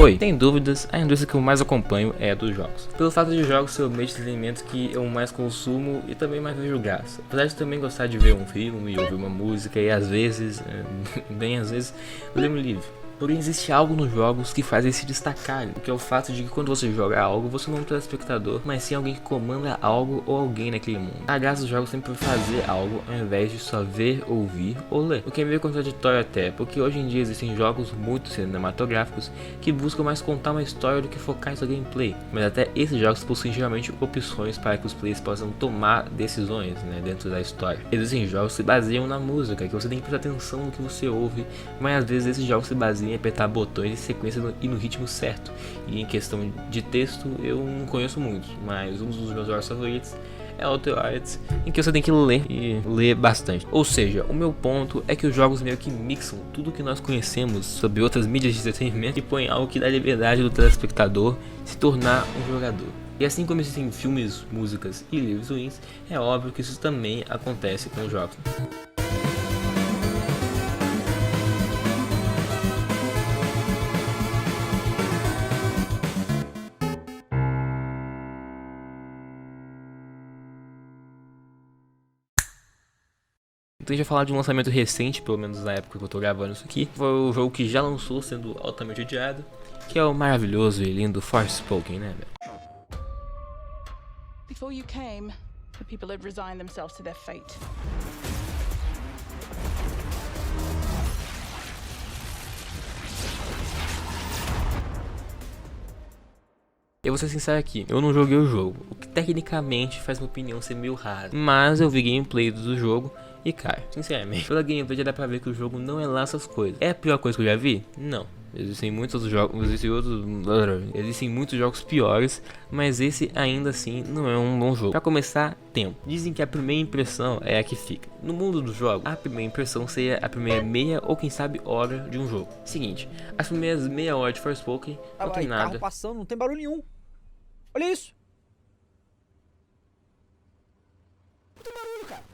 Oi, sem dúvidas, a indústria que eu mais acompanho é a dos jogos. Pelo fato de jogos ser o meio de entretenimento que eu mais consumo e também mais vejo graça. Apesar de também gostar de ver um filme, ouvir uma música e às vezes, bem às vezes, ler um livro. Porém, existe algo nos jogos que faz eles se destacarem, que é o fato de que quando você joga algo, você não é um telespectador, mas sim alguém que comanda algo ou alguém naquele mundo. A graça dos jogos sempre foi fazer algo ao invés de só ver, ouvir ou ler. O que é meio contraditório até, porque hoje em dia existem jogos muito cinematográficos que buscam mais contar uma história do que focar em sua gameplay. Mas até esses jogos possuem geralmente opções para que os players possam tomar decisões, dentro da história. Existem jogos que se baseiam na música, que você tem que prestar atenção no que você ouve, mas às vezes esses jogos se baseiam em apertar botões em sequência e no ritmo certo. E em questão de texto eu não conheço muito, mas um dos meus jogos favoritos é Outer Wilds, em que você tem que ler e ler bastante. Ou seja, o meu ponto é que os jogos meio que mixam tudo que nós conhecemos sobre outras mídias de entretenimento e põem algo que dá liberdade do telespectador se tornar um jogador. E assim como existem filmes, músicas e livros ruins, é óbvio que isso também acontece com os jogos. Então, já falar de um lançamento recente, pelo menos na época que eu tô gravando isso aqui, foi o jogo que já lançou, sendo altamente odiado, que é o maravilhoso e lindo Forspoken, né, velho? Before you came, the people had resigned themselves to their fate. Eu vou ser sincero aqui, eu não joguei o jogo, o que tecnicamente faz minha opinião ser meio rara, mas eu vi gameplay do jogo e cara, sinceramente, pela gameplay já dá pra ver que o jogo não é lá essas coisas. É a pior coisa que eu já vi? Não. Existem muitos jogos, existem muitos jogos piores, mas esse ainda assim não é um bom jogo. Pra começar, tempo. Dizem que a primeira impressão é a que fica. No mundo dos jogos, a primeira impressão seria a primeira meia ou quem sabe hora de um jogo. Seguinte, as primeiras meia hora de Forspoken não tem nada. Carro passando, não tem barulho nenhum. Olha isso. Não tem barulho, cara.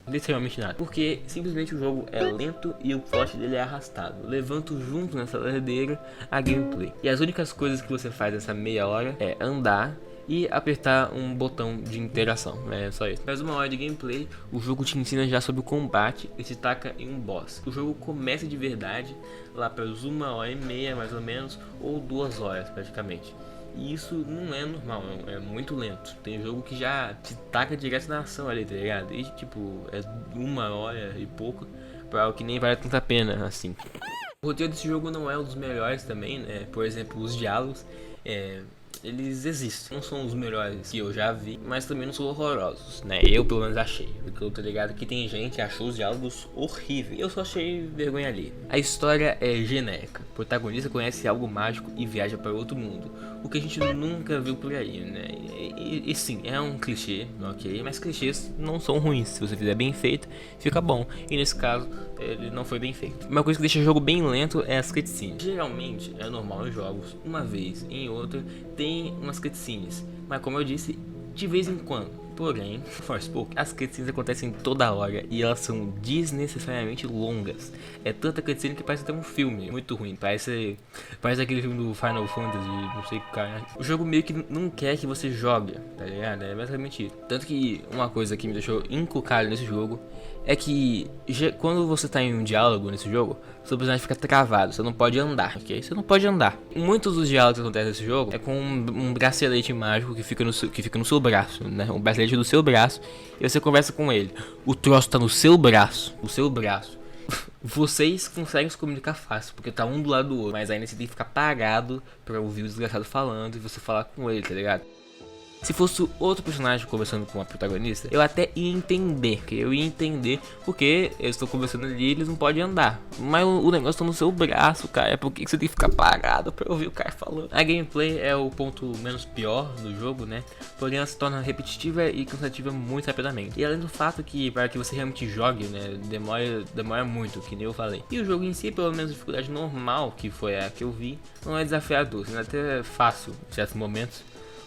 Literalmente nada, porque simplesmente o jogo é lento e o plot dele é arrastado, levando junto nessa ladeira a gameplay. E as únicas coisas que você faz nessa meia hora é andar e apertar um botão de interação, é só isso. Mas uma hora de gameplay, o jogo te ensina já sobre o combate e te taca em um boss. O jogo começa de verdade lá pelas 1h30 mais ou menos, ou 2 horas praticamente. E isso não é normal, é muito lento. Tem jogo que já te taca direto na ação ali, tá ligado? E tipo, é 1 hora e pouco pra algo que nem vale tanta pena assim. O roteiro desse jogo não é um dos melhores também, né? Por exemplo, os diálogos, eles existem. Não são os melhores que eu já vi, mas também não são horrorosos, né? Eu pelo menos achei. Porque eu tô ligado que tem gente que achou os diálogos horríveis. Eu só achei vergonha ali. A história é genérica. O protagonista conhece algo mágico e viaja para outro mundo. O que a gente nunca viu por aí, né? E sim, é um clichê, ok? Mas clichês não são ruins. Se você fizer bem feito, fica bom. E nesse caso, ele não foi bem feito. Uma coisa que deixa o jogo bem lento é as cutscenes. Geralmente, é normal em jogos, uma vez em outra, tem umas cutscenes. Mas como eu disse, de vez em quando. Porém, Forspoken, as cutscenes acontecem toda hora e elas são desnecessariamente longas. É tanta cutscene que parece até um filme, muito ruim. Parece aquele filme do Final Fantasy, não sei o que cara. O jogo meio que não quer que você jogue, tá ligado? É basicamente isso. Tanto que uma coisa que me deixou encucado nesse jogo é que quando você tá em um diálogo nesse jogo, seu personagem fica travado, você não pode andar, ok? Você não pode andar. Muitos dos diálogos que acontecem nesse jogo é com um bracelete mágico que fica no seu braço, né? Um bracelete do seu braço e você conversa com ele. O troço tá no seu braço, Vocês conseguem se comunicar fácil, porque tá um do lado do outro, mas ainda você tem que ficar parado pra ouvir o desgraçado falando e você falar com ele, tá ligado? Se fosse outro personagem conversando com a protagonista, eu até ia entender, porque eles estão conversando ali e eles não podem andar. Mas o negócio tá no seu braço, cara, por que você tem que ficar parado pra ouvir o cara falando? A gameplay é o ponto menos pior do jogo, né? Porém ela se torna repetitiva e cansativa muito rapidamente. E além do fato que para que você realmente jogue, né, demora muito, que nem eu falei. E o jogo em si, pelo menos a dificuldade normal, que foi a que eu vi, não é desafiador, é até fácil em certos momentos.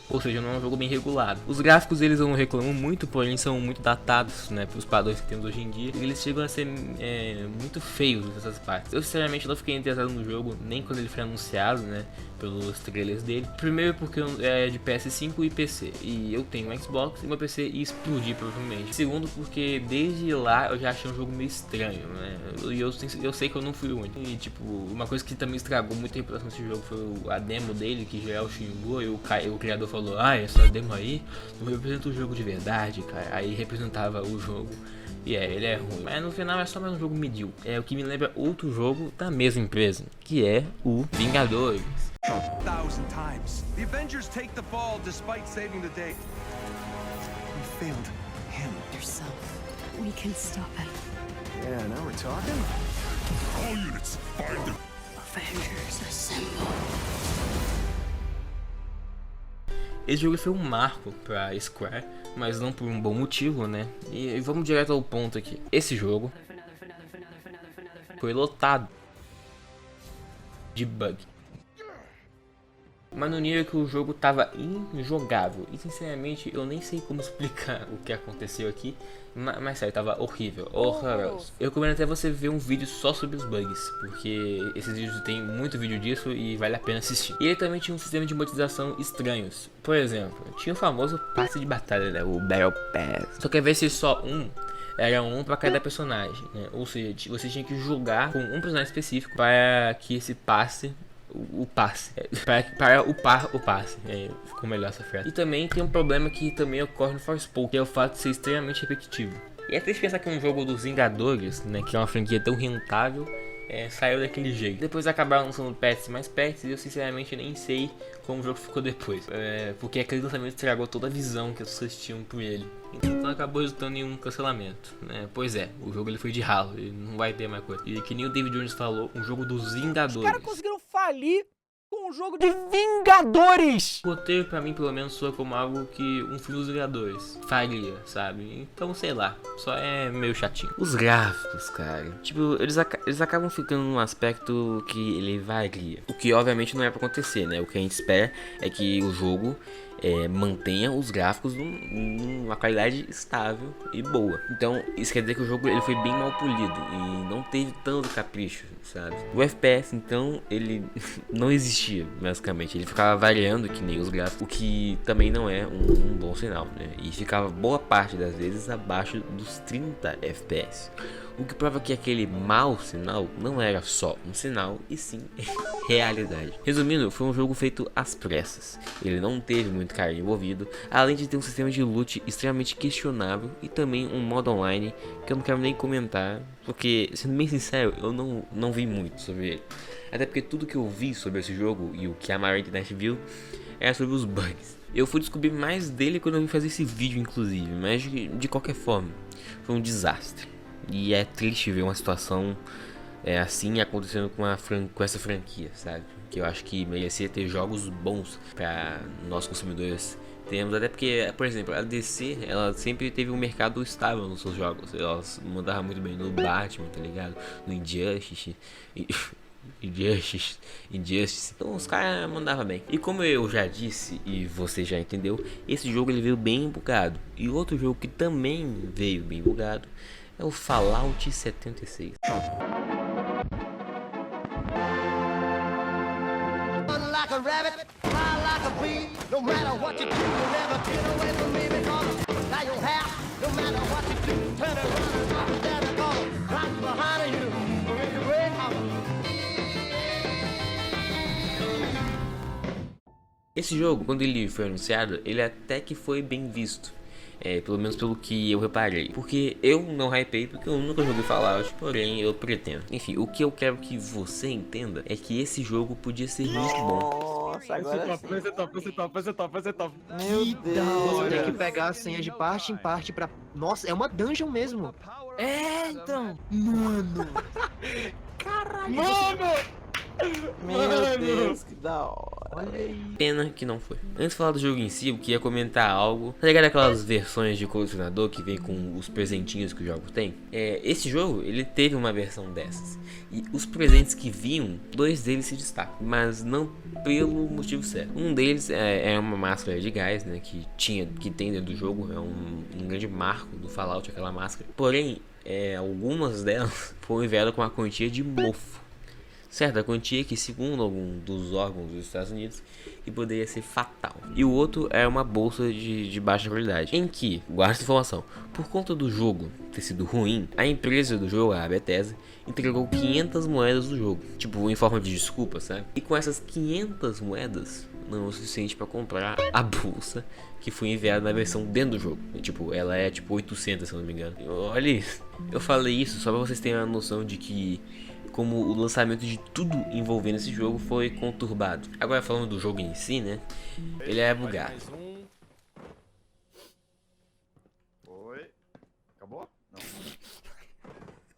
Ou seja, não é um jogo bem regulado. Os gráficos eles não reclamam muito, porém são muito datados, né, para os padrões que temos hoje em dia. Eles chegam a ser muito feios nessas partes. Eu sinceramente não fiquei interessado no jogo nem quando ele foi anunciado, né, pelos trailers dele. Primeiro porque é de PS5 e PC, e eu tenho um Xbox e meu PC ia explodir provavelmente. Segundo porque desde lá eu já achei um jogo meio estranho, né, e eu sei que eu não fui o único. E tipo, uma coisa que também estragou muito a reputação desse jogo foi a demo dele, que geral xingou, e o criador falou: ah, essa demo aí não representa o jogo de verdade, cara. Aí representava o jogo. E ele é ruim. Mas no final é só mais um jogo medíocre. É o que me lembra outro jogo da mesma empresa, que é o Vingadores. 1,000 times. The Avengers take the fall despite saving the day. We failed him. Yourself. We can stop it. Yeah, now we're talking. All units, find them. Avengers assemble. Esse jogo foi um marco pra Square, mas não por um bom motivo, né? E vamos direto ao ponto aqui. Esse jogo foi lotado de bug, mas no nível que o jogo tava injogável. E sinceramente eu nem sei como explicar o que aconteceu aqui, mas sério, tava horrível, horroroso. Eu recomendo até você ver um vídeo só sobre os bugs, porque esses vídeos tem muito vídeo disso e vale a pena assistir. E ele também tinha um sistema de monetização estranhos. Por exemplo, tinha o famoso passe de batalha, né? O Battle Pass. Só que ao invés de ser só um, era um para cada personagem, né? Ou seja, você tinha que jogar com um personagem específico para que esse passe para upar o passe. Ficou melhor essa frase. E também tem um problema que também ocorre no Forspoken, que é o fato de ser extremamente repetitivo. E é triste pensar que um jogo dos Vingadores, né, que é uma franquia tão rentável, saiu daquele jeito. Depois acabaram lançando patches mais patches e eu sinceramente nem sei como o jogo ficou depois. Porque aquele lançamento estragou toda a visão que as pessoas tinham por ele. Então acabou resultando em um cancelamento, né? Pois é, o jogo ele foi de ralo, ele não vai ter mais coisa. E que nem o David Jones falou, um jogo dos Vingadores. Os caras conseguiram falir com um jogo de Vingadores! O roteiro pra mim pelo menos soa como algo que um filme dos Vingadores faria, sabe? Então sei lá, só é meio chatinho. Os gráficos, cara, tipo, eles acabam ficando num aspecto que ele varia. O que obviamente não é pra acontecer, né? O que a gente espera é que o jogo mantenha os gráficos numa qualidade estável e boa. Então isso quer dizer que o jogo ele foi bem mal polido e não teve tanto capricho, sabe? O FPS então ele não existia basicamente, ele ficava variando que nem os gráficos, o que também não é um bom sinal, né? E ficava boa parte das vezes abaixo dos 30 FPS. O que prova que aquele mau sinal não era só um sinal, e sim realidade. Resumindo, foi um jogo feito às pressas. Ele não teve muito carinho envolvido, além de ter um sistema de loot extremamente questionável e também um modo online que eu não quero nem comentar, porque, sendo bem sincero, eu não vi muito sobre ele. Até porque tudo que eu vi sobre esse jogo e o que a maior internet viu era sobre os bugs. Eu fui descobrir mais dele quando eu vim fazer esse vídeo, inclusive, mas de qualquer forma, foi um desastre. E é triste ver uma situação assim acontecendo com essa franquia, sabe? Que eu acho que merecia ter jogos bons para nós consumidores termos. Até porque, por exemplo, a DC, ela sempre teve um mercado estável nos seus jogos. Elas mandavam muito bem no Batman, tá ligado? No Injustice. Então os caras mandavam bem. E como eu já disse e você já entendeu, esse jogo ele veio bem bugado. E outro jogo que também veio bem bugado é o Fallout 76. Esse jogo, quando ele foi anunciado, ele até que foi bem visto. Pelo menos pelo que eu reparei. Porque eu não hypei, porque eu nunca joguei Fallout, porém eu pretendo. Enfim, o que eu quero que você entenda é que esse jogo podia ser muito bom. Nossa, agora sim. Vai ser top. Meu Deus. Você tem que pegar as senhas de parte em parte pra... Nossa, é uma dungeon mesmo. Então. Mano. Caralho. Mano! Meu Deus, que da hora. Olha aí. Pena que não foi. Antes de falar do jogo em si, eu queria comentar algo. Tá ligado aquelas versões de colecionador que vem com os presentinhos que o jogo tem? Esse jogo, ele teve uma versão dessas. E os presentes que vinham, 2 deles se destacam, mas não pelo motivo certo. Um deles é uma máscara de gás, né, que tem dentro do jogo. É um grande marco do Fallout, aquela máscara. Porém, algumas delas foram enviadas com uma quantia de mofo. Certa quantia que, segundo algum dos órgãos dos Estados Unidos, que poderia ser fatal. E o outro é uma bolsa de baixa qualidade, em que, guarda essa informação, por conta do jogo ter sido ruim, a empresa do jogo, a Bethesda, entregou 500 moedas do jogo, tipo, em forma de desculpa, sabe? E com essas 500 moedas, não é o suficiente para comprar a bolsa que foi enviada na versão dentro do jogo. Tipo, ela é tipo 800, se eu não me engano. Olha isso, eu falei isso só para vocês terem uma noção de que como o lançamento de tudo envolvendo esse jogo foi conturbado. Agora falando do jogo em si, né? Ele é bugado. Oi? Acabou? Não.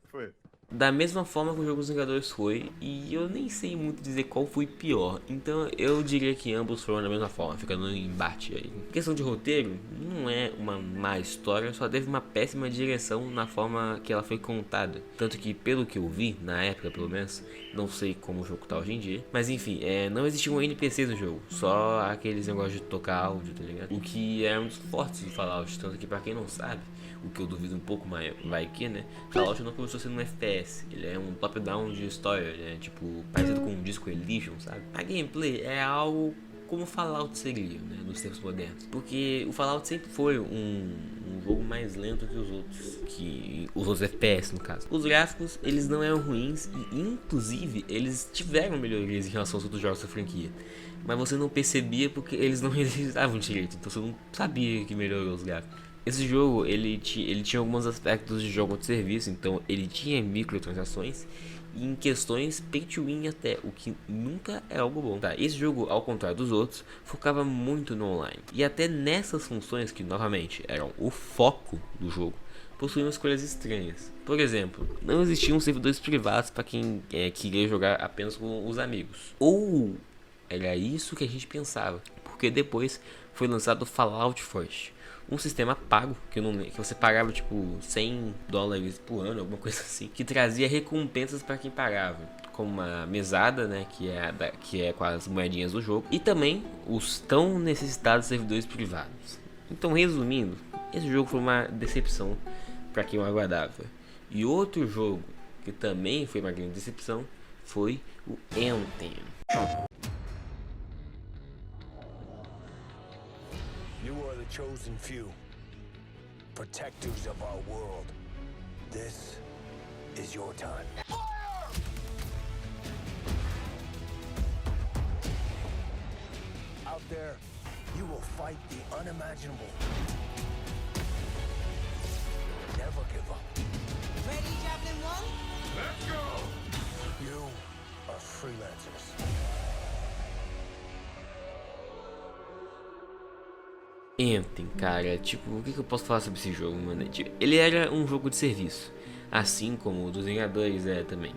Foi. Da mesma forma que o jogo dos Vingadores foi, e eu nem sei muito dizer qual foi pior, então eu diria que ambos foram da mesma forma, ficando no embate aí. Em questão de roteiro, não é uma má história, só teve uma péssima direção na forma que ela foi contada. Tanto que, pelo que eu vi, na época pelo menos, não sei como o jogo tá hoje em dia, mas enfim, não existiam NPCs no jogo, só aqueles negócios de tocar áudio, tá ligado? O que é um dos fortes do Fallout, tanto que pra quem não sabe, o que eu duvido um pouco, mas vai que, né? Fallout não começou sendo um FPS, ele é um top-down de história, né? Tipo, parecido com um Disco Elysium, sabe? A gameplay é algo como Fallout seria, né? Nos tempos modernos. Porque o Fallout sempre foi um jogo mais lento que os outros FPS, no caso. Os gráficos, eles não eram ruins e, inclusive, eles tiveram melhorias em relação aos outros jogos da franquia. Mas você não percebia porque eles não realizavam direito, então você não sabia que melhorou os gráficos. Esse jogo, ele tinha alguns aspectos de jogo de serviço, então ele tinha microtransações e em questões pay to win até, o que nunca é algo bom, tá? Esse jogo, ao contrário dos outros, focava muito no online. E até nessas funções, que novamente eram o foco do jogo, possuíam escolhas estranhas. Por exemplo, não existiam servidores privados para quem queria jogar apenas com os amigos. Ou era isso que a gente pensava, porque depois foi lançado o Fallout First, um sistema pago, que você pagava tipo $100 por ano, alguma coisa assim, que trazia recompensas para quem pagava, como uma mesada, né, que é com as moedinhas do jogo, e também os tão necessitados servidores privados. Então, resumindo, esse jogo foi uma decepção para quem o aguardava. E outro jogo que também foi uma grande decepção foi o Anthem. You are the chosen few, protectors of our world. This is your time. Out there, you will fight the unimaginable. Never give up. Ready, Javelin 1? Let's go! You are freelancers. Anthem, cara, tipo, o que eu posso falar sobre esse jogo, mano? Tipo, ele era um jogo de serviço, assim como o dos Vingadores também.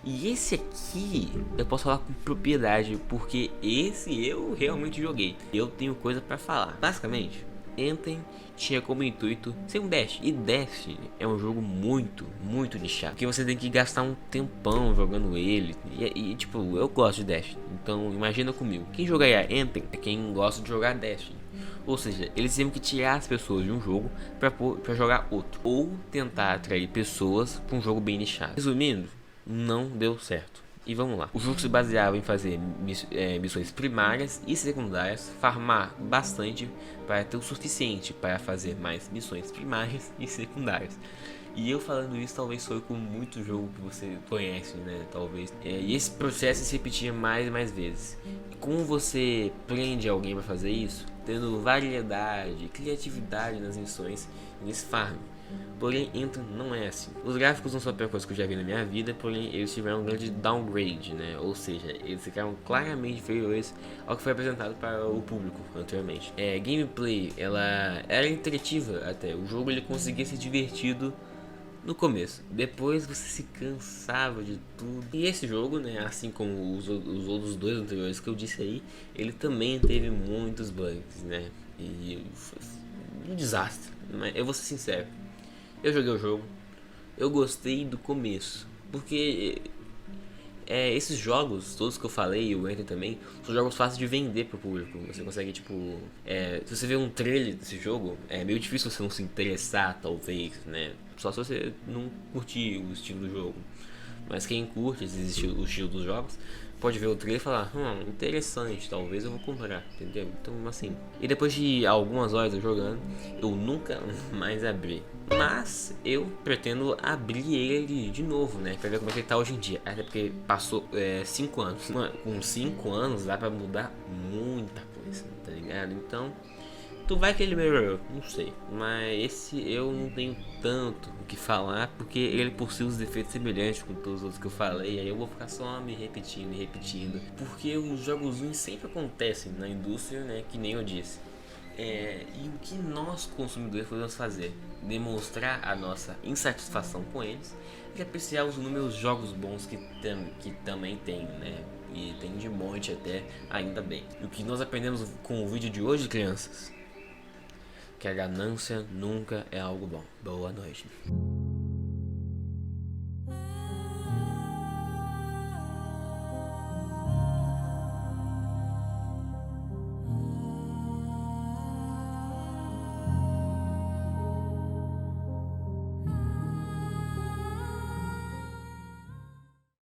E esse aqui eu posso falar com propriedade, porque esse eu realmente joguei. Eu tenho coisa pra falar. Basicamente, Anthem tinha como intuito ser um Destiny. E Destiny é um jogo muito nichado, porque você tem que gastar um tempão jogando ele. E tipo, eu gosto de Destiny, então imagina comigo. Quem jogaria Anthem é quem gosta de jogar Destiny. Ou seja, eles tinham que tirar as pessoas de um jogo pra jogar outro, ou tentar atrair pessoas pra um jogo bem nichado. Resumindo, não deu certo. E vamos lá. O jogo se baseava em fazer missões primárias e secundárias, farmar bastante para ter o suficiente para fazer mais missões primárias e secundárias. E eu falando isso talvez soe com muito jogo que você conhece, né? Talvez. E esse processo se repetia mais e mais vezes. E como você prende alguém para fazer isso? Tendo variedade, criatividade nas missões e nesse farm. Porém, Anthem não é assim. Os gráficos não são a pior coisa que eu já vi na minha vida, porém eles tiveram um grande downgrade, né? Ou seja, eles ficaram claramente inferiores ao que foi apresentado para o público anteriormente. Gameplay, ela era interativa até. O jogo ele conseguia ser divertido no começo. Depois você se cansava de tudo. E esse jogo, né, assim como os outros dois anteriores que eu disse aí, ele também teve muitos bugs, né? E foi um desastre. Mas eu vou ser sincero, eu joguei o jogo, eu gostei do começo, porque esses jogos, todos que eu falei, e o Enter também, são jogos fáceis de vender pro público. Você consegue, tipo... se você vê um trailer desse jogo, é meio difícil você não se interessar, talvez, né? Só se você não curtir o estilo do jogo. Mas quem curte o estilo dos jogos, pode ver o trailer e falar, interessante, talvez eu vou comprar, entendeu? Então, assim... E depois de algumas horas eu jogando, eu nunca mais abri. Mas eu pretendo abrir ele de novo, né? Pra ver como é que ele tá hoje em dia. Até porque passou 5 anos. Com 5 anos dá pra mudar muita coisa, tá ligado? Então, tu vai que ele melhorou, não sei. Mas esse eu não tenho tanto o que falar, porque ele possui os defeitos semelhantes com todos os outros que eu falei. Aí eu vou ficar só me repetindo. Porque os jogos ruins sempre acontecem na indústria, né? Que nem eu disse. E o que nós consumidores podemos fazer? Demonstrar a nossa insatisfação com eles e apreciar os inúmeros jogos bons que também tem, né? E tem de monte até, ainda bem. E o que nós aprendemos com o vídeo de hoje, crianças? Que a ganância nunca é algo bom. Boa noite.